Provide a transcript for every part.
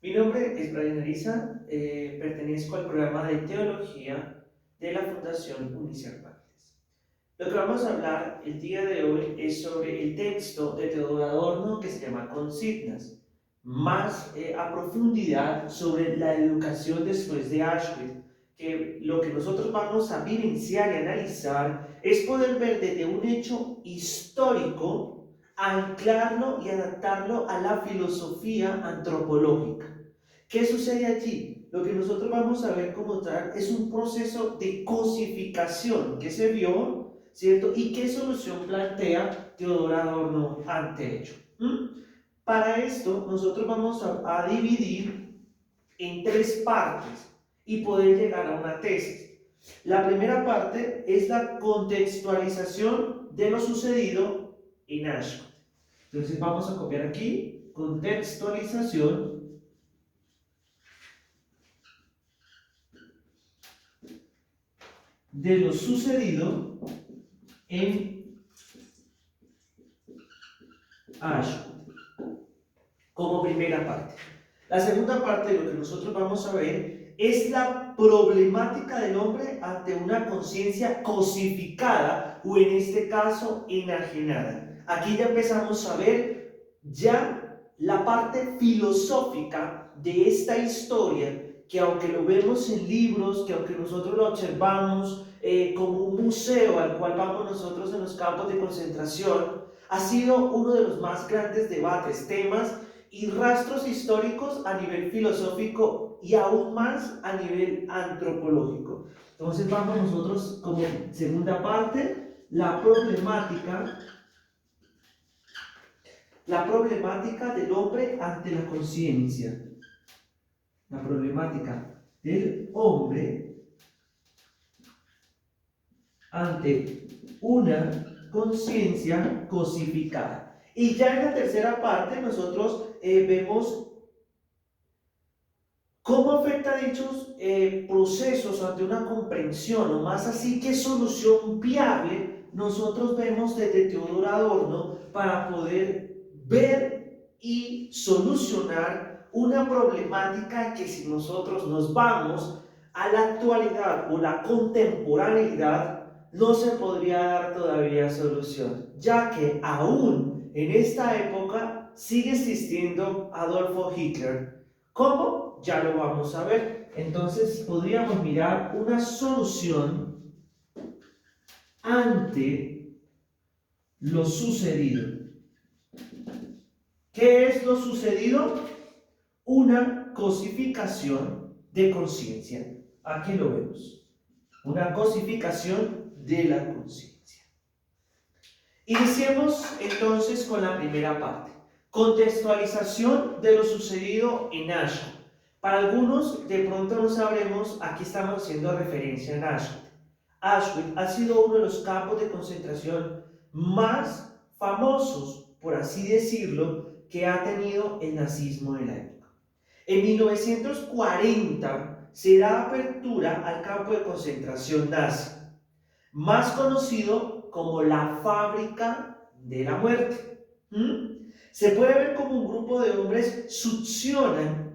Mi nombre es Brian Ariza, pertenezco al programa de teología de la Fundación Unicervantes. Lo que vamos a hablar el día de hoy es sobre el texto de Teodoro Adorno que se llama Consignas, más a profundidad sobre la educación después de Auschwitz, que lo que nosotros vamos a vivenciar y analizar es poder ver desde un hecho histórico, anclarlo y adaptarlo a la filosofía antropológica. ¿Qué sucede allí? Lo que nosotros vamos a ver como tal es un proceso de cosificación que se vio, ¿cierto? ¿Y qué solución plantea Teodoro Adorno ante ello? Para esto, nosotros vamos a dividir en tres partes y poder llegar a una tesis. La primera parte es la contextualización de lo sucedido en Auschwitz. Entonces vamos a copiar aquí, contextualización de lo sucedido en Auschwitz, como primera parte. La segunda parte de lo que nosotros vamos a ver es la problemática del hombre ante una conciencia cosificada o en este caso enajenada. Aquí ya empezamos a ver ya la parte filosófica de esta historia, que aunque lo vemos en libros, que aunque nosotros lo observamos como un museo al cual vamos nosotros en los campos de concentración, ha sido uno de los más grandes debates, temas y rastros históricos a nivel filosófico y aún más a nivel antropológico. Entonces vamos nosotros como segunda parte, la problemática del hombre ante la conciencia. La problemática del hombre ante una conciencia cosificada. Y ya en la tercera parte nosotros vemos cómo afecta dichos procesos ante una comprensión, o más así qué solución viable nosotros vemos desde Teodoro Adorno para poder ver y solucionar una problemática que si nosotros nos vamos a la actualidad o la contemporaneidad, no se podría dar todavía solución, ya que aún en esta época sigue existiendo Adolfo Hitler. ¿Cómo? Ya lo vamos a ver. Entonces podríamos mirar una solución ante lo sucedido. ¿Qué es lo sucedido? Una cosificación de conciencia. Aquí lo vemos. Una cosificación de la conciencia. Iniciemos entonces con la primera parte. Contextualización de lo sucedido en Auschwitz. Para algunos, de pronto no sabremos, aquí estamos haciendo referencia a Auschwitz. Auschwitz ha sido uno de los campos de concentración más famosos, por así decirlo, que ha tenido el nazismo de la época. En 1940 se da apertura al campo de concentración nazi, más conocido como la fábrica de la muerte. Se puede ver como un grupo de hombres succionan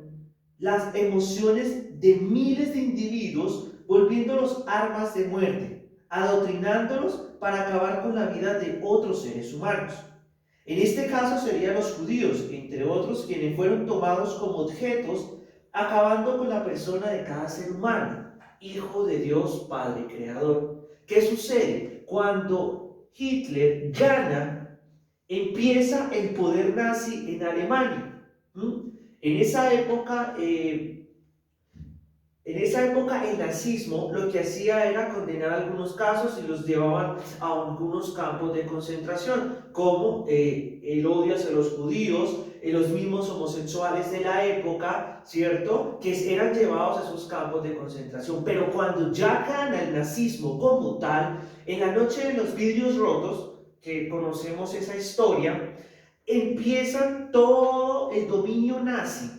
las emociones de miles de individuos, volviéndolos armas de muerte, adoctrinándolos para acabar con la vida de otros seres humanos. En este caso serían los judíos, entre otros, quienes fueron tomados como objetos, acabando con la persona de cada ser humano, hijo de Dios Padre Creador. ¿Qué sucede? Cuando Hitler gana, empieza el poder nazi en Alemania. En esa época, el nazismo lo que hacía era condenar algunos casos y los llevaban a algunos campos de concentración, como el odio hacia los judíos, los mismos homosexuales de la época, ¿cierto? Que eran llevados a esos campos de concentración. Pero cuando ya gana el nazismo como tal, en la noche de los vidrios rotos, que conocemos esa historia, empiezan todo el dominio nazi,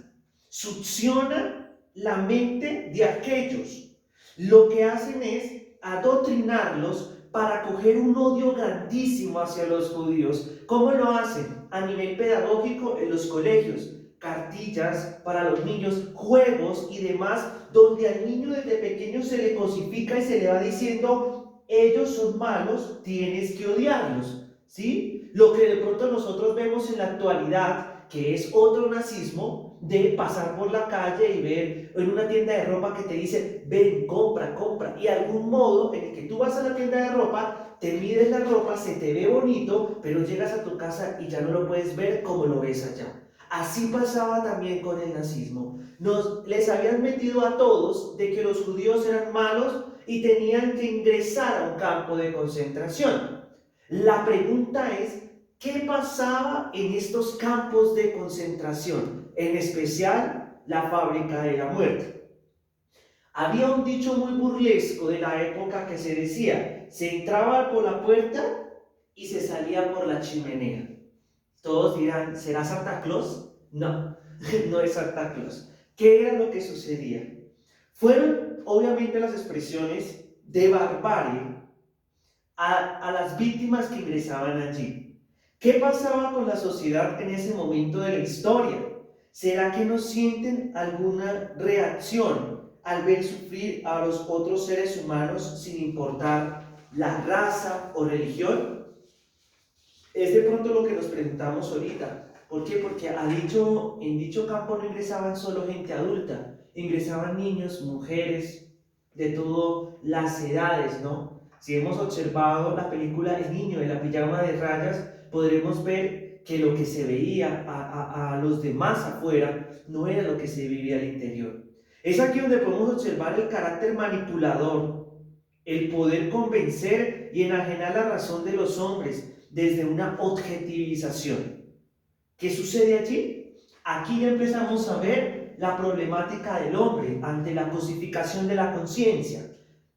succiona la mente de aquellos. Lo que hacen es adoctrinarlos para coger un odio grandísimo hacia los judíos. ¿Cómo lo hacen? A nivel pedagógico en los colegios. cartillas para los niños, juegos y demás, donde al niño desde pequeño se le cosifica y se le va diciendo, ellos son malos, tienes que odiarlos, ¿sí? Lo que de pronto nosotros vemos en la actualidad, que es otro nazismo, de pasar por la calle y ver en una tienda de ropa que te dice, ven, compra, compra, y algún modo en el que tú vas a la tienda de ropa, te mides la ropa, se te ve bonito, pero llegas a tu casa y ya no lo puedes ver como lo ves allá. Así pasaba también con el nazismo. Les habían metido a todos de que los judíos eran malos y tenían que ingresar a un campo de concentración. La pregunta es, ¿qué pasaba en estos campos de concentración? En especial, la fábrica de la muerte. Había un dicho muy burlesco de la época que se decía, se entraba por la puerta y se salía por la chimenea. Todos dirán, ¿será Santa Claus? No, no es Santa Claus. ¿Qué era lo que sucedía? Fueron obviamente las expresiones de barbarie a las víctimas que ingresaban allí. ¿Qué pasaba con la sociedad en ese momento de la historia? ¿Será que no sienten alguna reacción al ver sufrir a los otros seres humanos sin importar la raza o religión? Es de pronto lo que nos preguntamos ahorita. ¿Por qué? Porque en dicho campo no ingresaban solo gente adulta, ingresaban niños, mujeres, de todas las edades, ¿no? Si hemos observado la película El niño de la pijama de rayas, podremos ver que lo que se veía a los demás afuera no era lo que se vivía al interior. Es aquí donde podemos observar el carácter manipulador, el poder convencer y enajenar la razón de los hombres desde una objetivización. ¿Qué sucede allí? Aquí ya empezamos a ver la problemática del hombre ante la cosificación de la conciencia.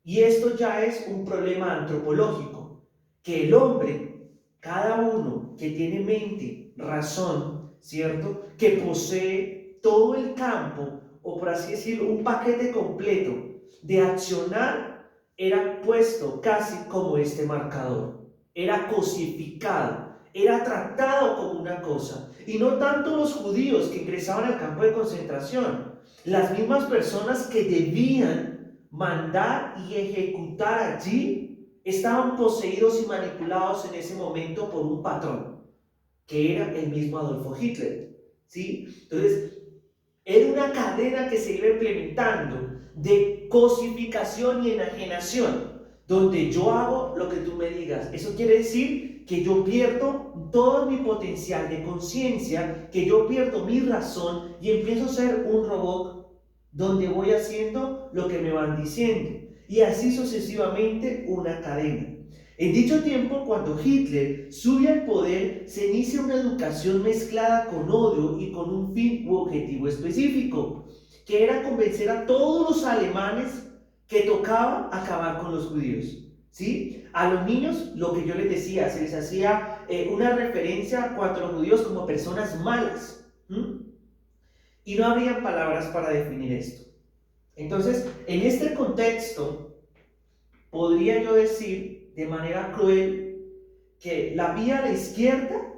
Y esto ya es un problema antropológico, que el hombre, cada uno que tiene mente, razón, ¿cierto? Que posee todo el campo, o por así decirlo, un paquete completo de accionar, era puesto casi como este marcador. Era cosificado, era tratado como una cosa. Y no tanto los judíos que ingresaban al campo de concentración, las mismas personas que debían mandar y ejecutar allí estaban poseídos y manipulados en ese momento por un patrón, que era el mismo Adolfo Hitler, ¿sí? Entonces, era una cadena que se iba implementando de cosificación y enajenación, donde yo hago lo que tú me digas. Eso quiere decir que yo pierdo todo mi potencial de conciencia, que yo pierdo mi razón y empiezo a ser un robot donde voy haciendo lo que me van diciendo. Y así sucesivamente una cadena. En dicho tiempo, cuando Hitler sube al poder, se inicia una educación mezclada con odio y con un fin u objetivo específico, que era convencer a todos los alemanes que tocaba acabar con los judíos, ¿sí? A los niños, lo que yo les decía, se les hacía una referencia a los judíos como personas malas, y no habría palabras para definir esto. Entonces, en este contexto, podría yo decir de manera cruel que la vía a la izquierda,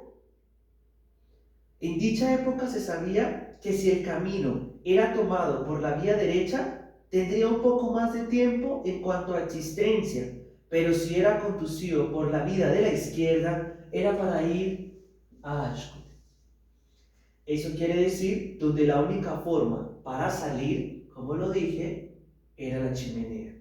en dicha época se sabía que si el camino era tomado por la vía derecha, tendría un poco más de tiempo en cuanto a existencia, pero si era conducido por la vía de la izquierda, era para ir a Auschwitz. Eso quiere decir donde la única forma para salir, como lo dije, era la chimenea.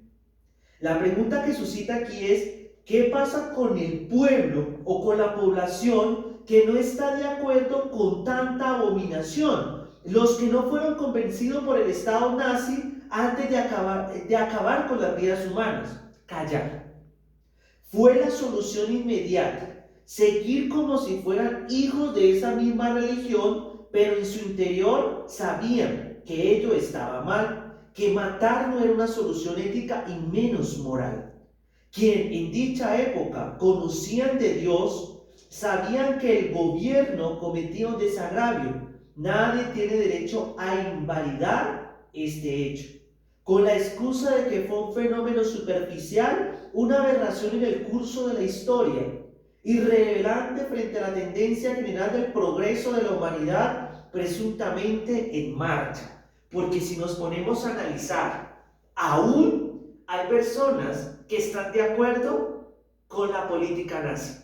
La pregunta que suscita aquí es, ¿qué pasa con el pueblo o con la población que no está de acuerdo con tanta abominación? Los que no fueron convencidos por el Estado nazi antes de acabar con las vidas humanas. Callar. Fue la solución inmediata. Seguir como si fueran hijos de esa misma religión, pero en su interior sabían que ello estaba mal, que matar no era una solución ética y menos moral. Quien en dicha época conocían de Dios, sabían que el gobierno cometía un desagravio. Nadie tiene derecho a invalidar este hecho, con la excusa de que fue un fenómeno superficial, una aberración en el curso de la historia, irrelevante frente a la tendencia general del progreso de la humanidad, presuntamente en marcha. Porque si nos ponemos a analizar, aún hay personas que están de acuerdo con la política nazi.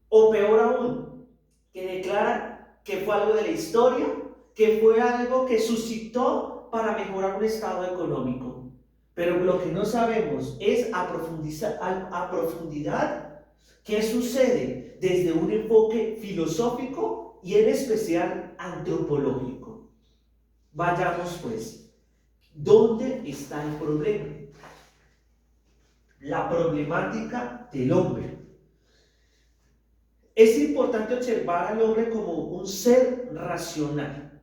O peor aún, que declaran que fue algo de la historia, que fue algo que suscitó para mejorar un estado económico. Pero lo que no sabemos es a profundidad qué sucede desde un enfoque filosófico y en especial antropológico. Vayamos pues, ¿dónde está el problema? La problemática del hombre. Es importante observar al hombre como un ser racional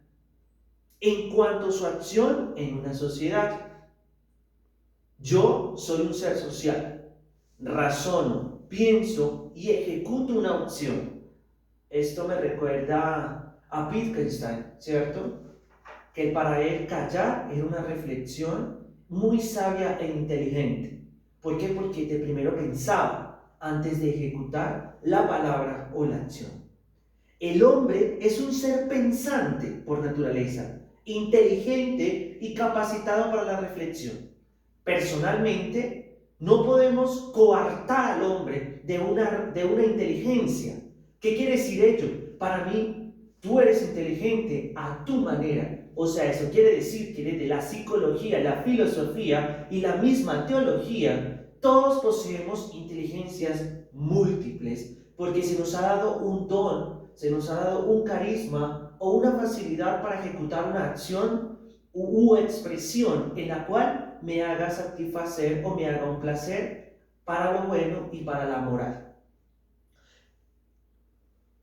en cuanto a su acción en una sociedad. Yo soy un ser social, razono, pienso y ejecuto una opción. Esto me recuerda a Wittgenstein, ¿cierto? Que para él callar era una reflexión muy sabia e inteligente. ¿Por qué? Porque de primero pensaba antes de ejecutar la palabra o la acción. El hombre es un ser pensante por naturaleza, inteligente y capacitado para la reflexión. Personalmente, no podemos coartar al hombre de una inteligencia. ¿Qué quiere decir ello? Para mí, tú eres inteligente a tu manera. O sea, eso quiere decir que desde la psicología, la filosofía y la misma teología, todos poseemos inteligencias múltiples, porque se nos ha dado un don, se nos ha dado un carisma o una facilidad para ejecutar una acción u expresión en la cual me haga satisfacer o me haga un placer para lo bueno y para la moral.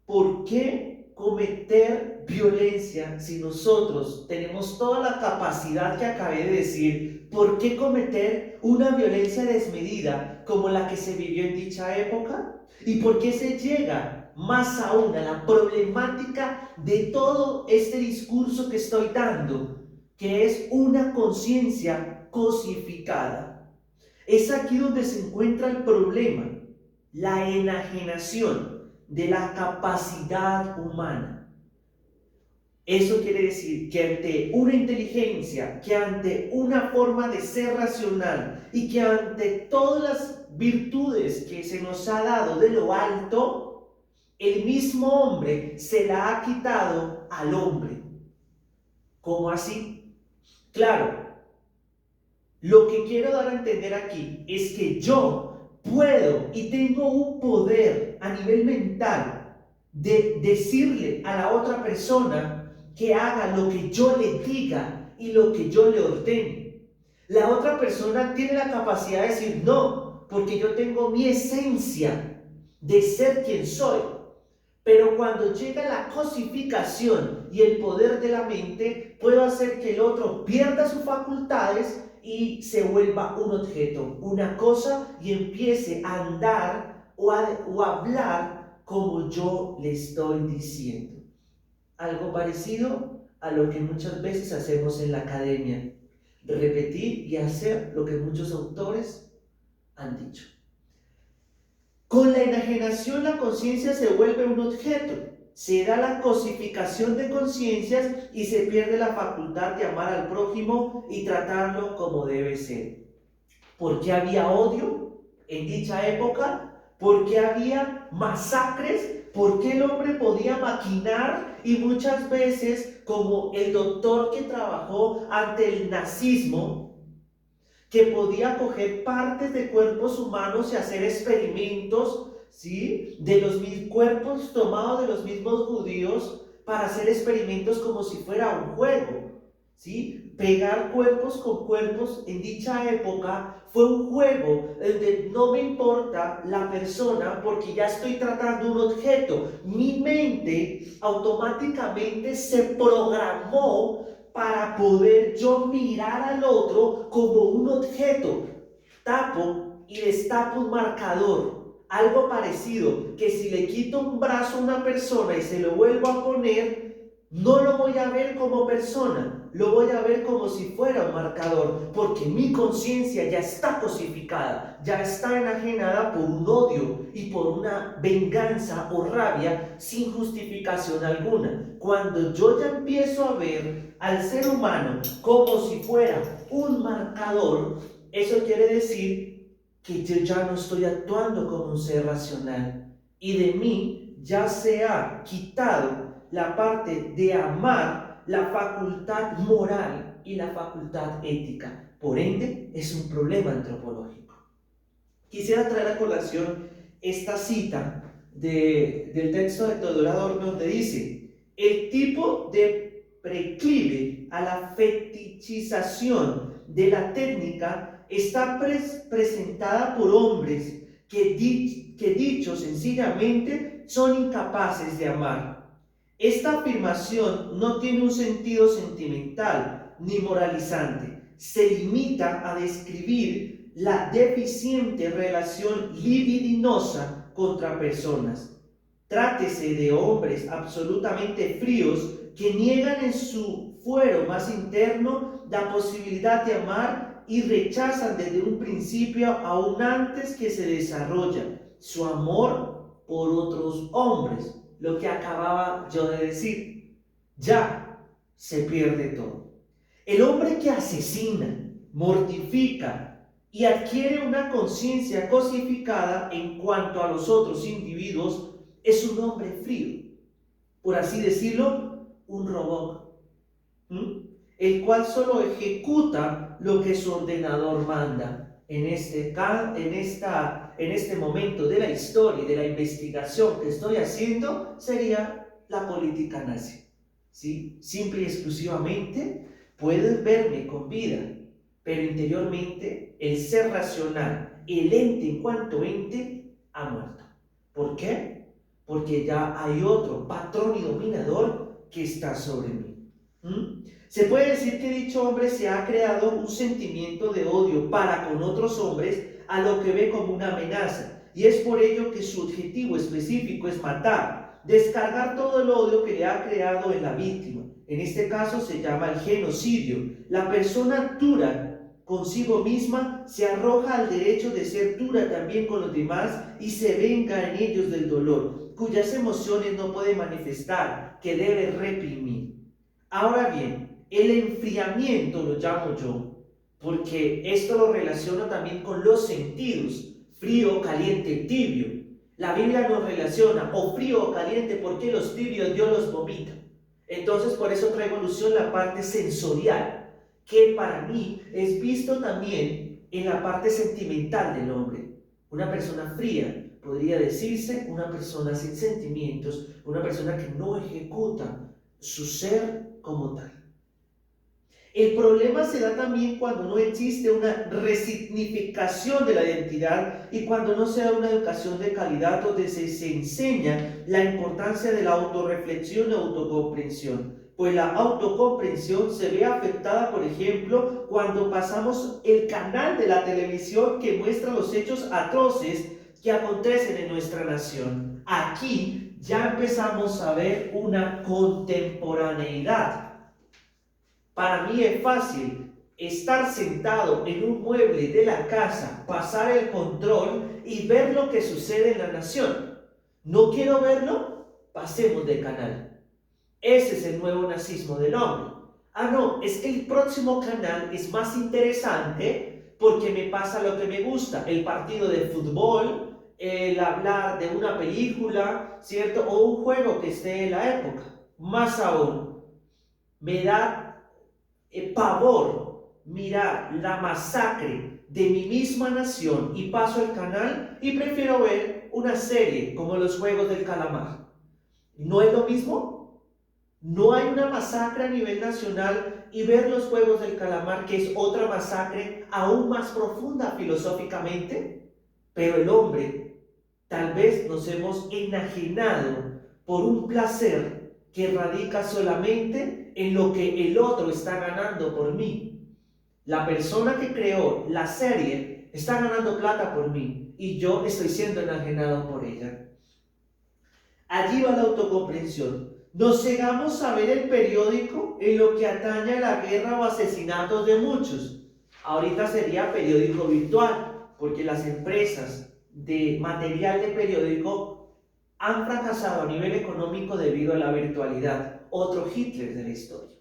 ¿Por qué cometer violencia si nosotros tenemos toda la capacidad que acabé de decir? ¿Por qué cometer una violencia desmedida como la que se vivió en dicha época? ¿Y por qué se llega más aún a la problemática de todo este discurso que estoy dando, que es una conciencia cosificada? Es aquí donde se encuentra el problema, la enajenación de la capacidad humana. Eso quiere decir que ante una inteligencia, que ante una forma de ser racional y que ante todas las virtudes que se nos ha dado de lo alto, el mismo hombre se la ha quitado al hombre. ¿Cómo así? Claro, lo que quiero dar a entender aquí es que yo puedo y tengo un poder a nivel mental de decirle a la otra persona que haga lo que yo le diga y lo que yo le ordene. La otra persona tiene la capacidad de decir no, porque yo tengo mi esencia de ser quien soy. Pero cuando llega la cosificación y el poder de la mente, puedo hacer que el otro pierda sus facultades y se vuelva un objeto, una cosa, y empiece a andar o a hablar como yo le estoy diciendo. Algo parecido a lo que muchas veces hacemos en la academia, repetir y hacer lo que muchos autores han dicho. Con la enajenación, la conciencia se vuelve un objeto. Se da la cosificación de conciencias y se pierde la facultad de amar al prójimo y tratarlo como debe ser. ¿Por qué había odio en dicha época? ¿Por qué había masacres? ¿Por qué el hombre podía maquinar? Y muchas veces, como el doctor que trabajó ante el nazismo, que podía coger partes de cuerpos humanos y hacer experimentos, ¿sí?, de los cuerpos tomados de los mismos judíos para hacer experimentos como si fuera un juego, ¿sí? Pegar cuerpos con cuerpos en dicha época fue un juego donde no me importa la persona porque ya estoy tratando un objeto. Mi mente automáticamente se programó para poder yo mirar al otro como un objeto. Tapo y destapo un marcador, algo parecido, que si le quito un brazo a una persona y se lo vuelvo a poner, No lo voy a ver como persona, lo voy a ver como si fuera un marcador, porque mi conciencia ya está cosificada, ya está enajenada por un odio y por una venganza o rabia sin justificación alguna. Cuando yo ya empiezo a ver al ser humano como si fuera un marcador, eso quiere decir que yo ya no estoy actuando como un ser racional y de mí ya se ha quitado la parte de amar, la facultad moral y la facultad ética. Por ende, es un problema antropológico. Quisiera traer a colación esta cita del texto de Theodor Adorno donde dice: el tipo de preclive a la fetichización de la técnica está presentada por hombres que dicho sencillamente son incapaces de amar. Esta afirmación no tiene un sentido sentimental ni moralizante. Se limita a describir la deficiente relación libidinosa contra personas. Trátese de hombres absolutamente fríos que niegan en su fuero más interno la posibilidad de amar y rechazan desde un principio, aún antes que se desarrolla, su amor por otros hombres. Lo que acababa yo de decir, ya se pierde todo. El hombre que asesina, mortifica y adquiere una conciencia cosificada en cuanto a los otros individuos es un hombre frío, por así decirlo, un robot, el cual solo ejecuta lo que su ordenador manda. En este momento de la historia y de la investigación que estoy haciendo, sería la política nazi. ¿Sí? Simple y exclusivamente, puedes verme con vida, pero interiormente el ser racional, el ente en cuanto ente, ha muerto. ¿Por qué? Porque ya hay otro patrón y dominador que está sobre mí. Se puede decir que dicho hombre se ha creado un sentimiento de odio para con otros hombres a lo que ve como una amenaza, y es por ello que su objetivo específico es matar, descargar todo el odio que le ha creado en la víctima. En este caso se llama el genocidio. La persona dura consigo misma se arroja al derecho de ser dura también con los demás y se venga en ellos del dolor, cuyas emociones no puede manifestar, que debe reprimir. Ahora bien, el enfriamiento lo llamo yo, porque esto lo relaciono también con los sentidos, frío, caliente, tibio. La Biblia nos relaciona o frío o caliente porque los tibios Dios los vomita. Entonces por eso traigo a alusión la parte sensorial, que para mí es visto también en la parte sentimental del hombre. Una persona fría podría decirse una persona sin sentimientos, una persona que no ejecuta su ser como tal. El problema se da también cuando no existe una resignificación de la identidad y cuando no se da una educación de calidad donde se enseña la importancia de la autorreflexión y autocomprensión. Pues la autocomprensión se ve afectada, por ejemplo, cuando pasamos el canal de la televisión que muestra los hechos atroces que acontecen en nuestra nación. Aquí ya empezamos a ver una contemporaneidad. Para mí es fácil estar sentado en un mueble de la casa, pasar el control y ver lo que sucede en la nación. ¿No quiero verlo? Pasemos de canal. Ese es el nuevo nazismo del hombre. Ah, no, es que el próximo canal es más interesante porque me pasa lo que me gusta, el partido de fútbol, el hablar de una película, ¿cierto? O un juego que esté en la época. Más aún, me da pavor mirar la masacre de mi misma nación y paso el canal y prefiero ver una serie como los Juegos del Calamar. ¿No es lo mismo? No hay una masacre a nivel nacional y ver los Juegos del Calamar, que es otra masacre aún más profunda filosóficamente, pero el hombre tal vez nos hemos enajenado por un placer que radica solamente en lo que el otro está ganando por mí. La persona que creó la serie está ganando plata por mí y yo estoy siendo enajenado por ella. Allí va la autocomprensión. Nos cegamos a ver el periódico en lo que atañe a la guerra o asesinatos de muchos. Ahorita sería periódico virtual, porque las empresas de material de periódico han fracasado a nivel económico debido a la virtualidad. Otro Hitler de la historia,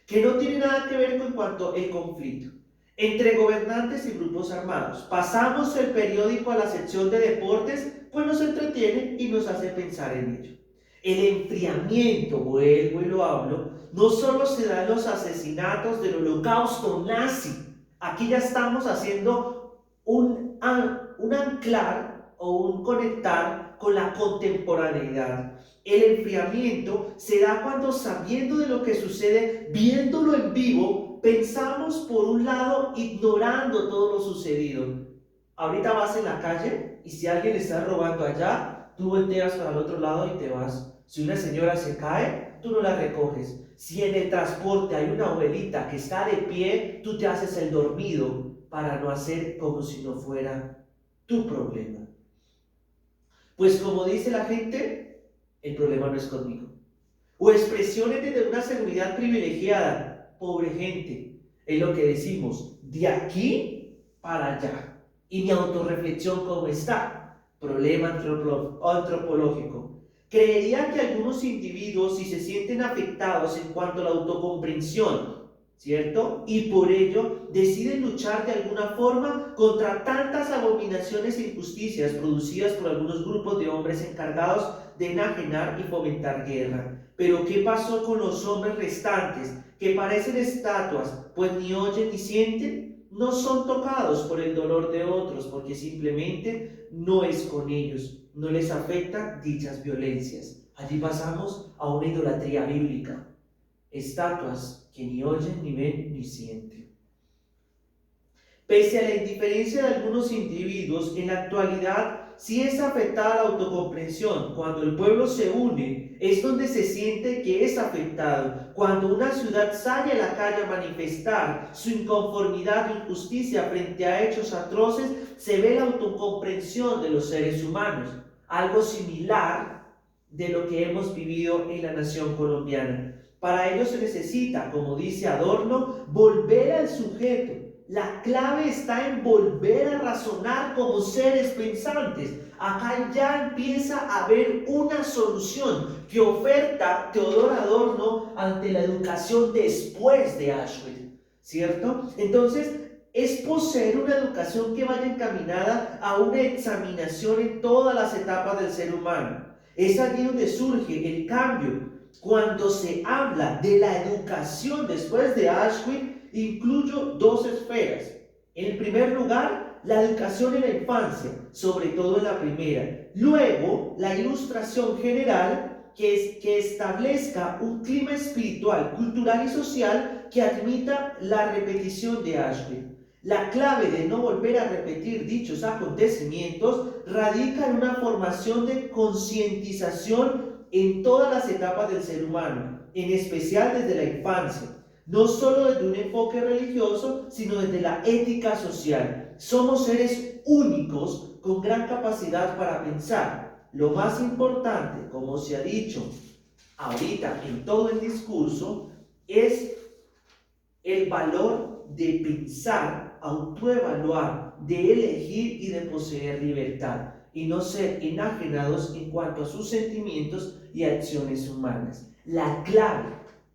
que no tiene nada que ver con cuanto el conflicto entre gobernantes y grupos armados. Pasamos el periódico a la sección de deportes, pues nos entretiene y nos hace pensar en ello. El enfriamiento, vuelvo y lo hablo, no solo se da en los asesinatos del holocausto nazi. Aquí ya estamos haciendo un anclar o un conectar con la contemporaneidad. El enfriamiento se da cuando, sabiendo de lo que sucede, viéndolo en vivo, pensamos por un lado ignorando todo lo sucedido. Ahorita vas en la calle y si alguien está robando allá, tú volteas para el otro lado y te vas. Si una señora se cae, tú no la recoges. Si en el transporte hay una abuelita que está de pie, tú te haces el dormido para no hacer como si no fuera tu problema. Pues como dice la gente, el problema no es conmigo. O expresiones de una seguridad privilegiada, pobre gente, es lo que decimos, de aquí para allá. Y mi autorreflexión, ¿cómo está? Problema antropológico. Creería que algunos individuos, si se sienten afectados en cuanto a la autocomprensión, ¿cierto? Y por ello deciden luchar de alguna forma contra tantas abominaciones e injusticias producidas por algunos grupos de hombres encargados de enajenar y fomentar guerra. Pero ¿qué pasó con los hombres restantes, que parecen estatuas, pues ni oyen ni sienten? No son tocados por el dolor de otros, porque simplemente no es con ellos, no les afecta dichas violencias. Allí pasamos a una idolatría bíblica. Estatuas que ni oyen, ni ven, ni sienten. Pese a la indiferencia de algunos individuos, en la actualidad sí es afectada la autocomprensión. Cuando el pueblo se une, es donde se siente que es afectado. Cuando una ciudad sale a la calle a manifestar su inconformidad o injusticia frente a hechos atroces, se ve la autocomprensión de los seres humanos. Algo similar de lo que hemos vivido en la nación colombiana. Para ello se necesita, como dice Adorno, volver al sujeto. La clave está en volver a razonar como seres pensantes. Acá ya empieza a haber una solución que oferta Teodor Adorno ante la educación después de Auschwitz, ¿cierto? Entonces, es poseer una educación que vaya encaminada a una examinación en todas las etapas del ser humano. Es allí donde surge el cambio. Cuando se habla de la educación después de Auschwitz, incluyo dos esferas. En primer lugar, la educación en la infancia, sobre todo en la primera. Luego, la ilustración general que establezca un clima espiritual, cultural y social que admita la repetición de Auschwitz. La clave de no volver a repetir dichos acontecimientos radica en una formación de concientización en todas las etapas del ser humano, en especial desde la infancia. No solo desde un enfoque religioso, sino desde la ética social. Somos seres únicos con gran capacidad para pensar. Lo más importante, como se ha dicho ahorita en todo el discurso, es el valor de pensar, autoevaluar, de elegir y de poseer libertad, y no ser enajenados en cuanto a sus sentimientos y acciones humanas. La clave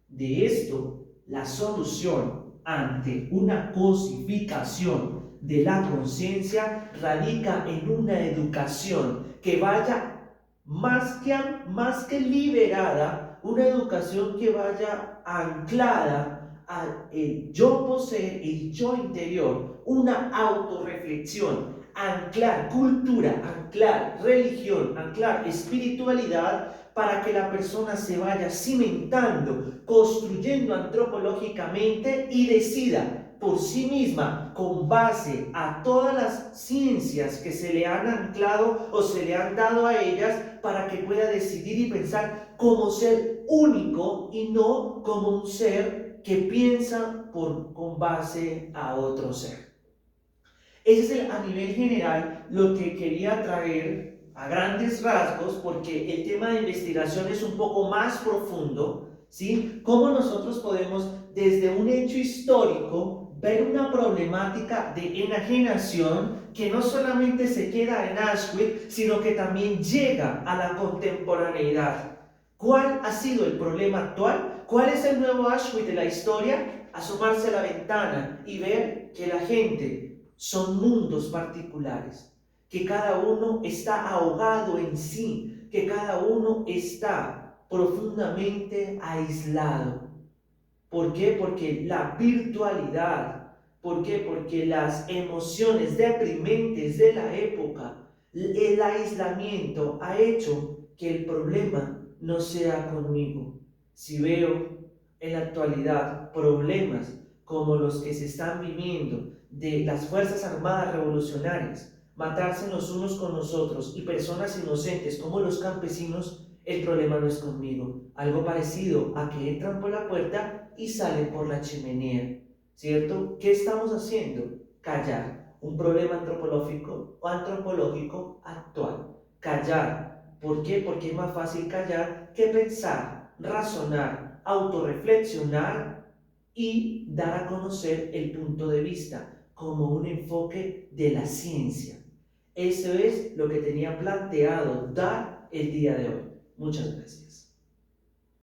de esto, la solución ante una cosificación de la conciencia, radica en una educación que vaya más que liberada, una educación que vaya anclada al yo poseer, el yo interior, una autorreflexión, anclar cultura, anclar religión, anclar espiritualidad, para que la persona se vaya cimentando, construyendo antropológicamente y decida por sí misma, con base a todas las ciencias que se le han anclado o se le han dado a ellas, para que pueda decidir y pensar como ser único y no como un ser que piensa con base a otro ser. Ese es a nivel general lo que quería traer a grandes rasgos, porque el tema de investigación es un poco más profundo, ¿sí? Cómo nosotros podemos, desde un hecho histórico, ver una problemática de enajenación que no solamente se queda en Auschwitz, sino que también llega a la contemporaneidad. ¿Cuál ha sido el problema actual? ¿Cuál es el nuevo Auschwitz de la historia? Asomarse a la ventana y ver que la gente son mundos particulares, que cada uno está ahogado en sí, que cada uno está profundamente aislado. ¿Por qué? Porque la virtualidad, ¿por qué? Porque las emociones deprimentes de la época, el aislamiento ha hecho que el problema no sea conmigo. Si veo en la actualidad problemas como los que se están viviendo de las Fuerzas Armadas Revolucionarias, matarse los unos con los otros y personas inocentes como los campesinos, el problema no es conmigo. Algo parecido a que entran por la puerta y salen por la chimenea, ¿cierto? ¿Qué estamos haciendo? Callar. Un problema antropológico actual. Callar. ¿Por qué? Porque es más fácil callar que pensar, razonar, autorreflexionar y dar a conocer el punto de vista como un enfoque de la ciencia. Eso es lo que tenía planteado dar el día de hoy. Muchas gracias.